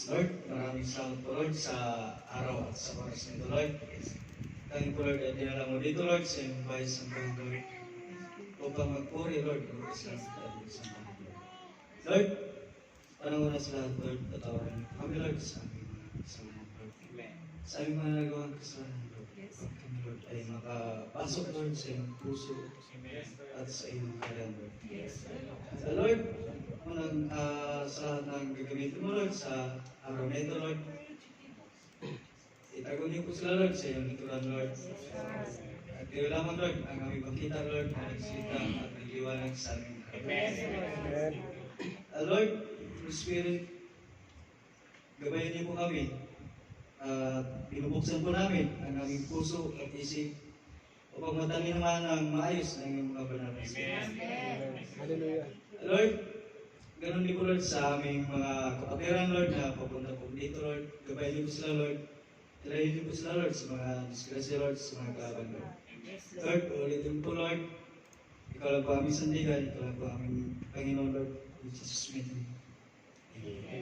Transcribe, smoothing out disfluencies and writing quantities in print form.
Lord, maraming salamat po Lord sa araw at sa oras nito Lord. Thank po Lord at dinala mo dito Lord sa iyong bahay sa buong Lord. Upang magpuri Lord, Lord, sa Lord. Lord, panahon na sa lahat Lord, patawarin kami Lord sa aming mga kasalanan Lord. Sa aming mga nagawang kasalanan Lord. Pag kami Lord ay makapasok Lord sa iyong puso at sa iyong kailan Lord. Lord, unang sa lahat ng gagamitin mo Lord sa araw na ito Lord, itago niyo po sila Lord sa iyong likuran Lord. At kayo lamang Lord ang aming makita Lord na nagsalita at nagliwanag sa aming harapan. Lord, Holy Spirit, gabayan niyo po kami. Binubuksan po namin ang aming puso at isip upang matangin naman ang maayos ng iyong mga banal na salita. Hallelujah. Lord, ganun din po Lord sa aming mga kapatiran Lord na papunta po dito Lord. Gabayan niyo po sila Lord. Tilayin niyo po sila Lord sa mga disgrasya Lord, sa mga kalaban Lord. Lord, ulitin po Lord. Ikaw lang po aming sandigan, ikaw lang po aming Panginoon Lord. In Jesus' name. Amen.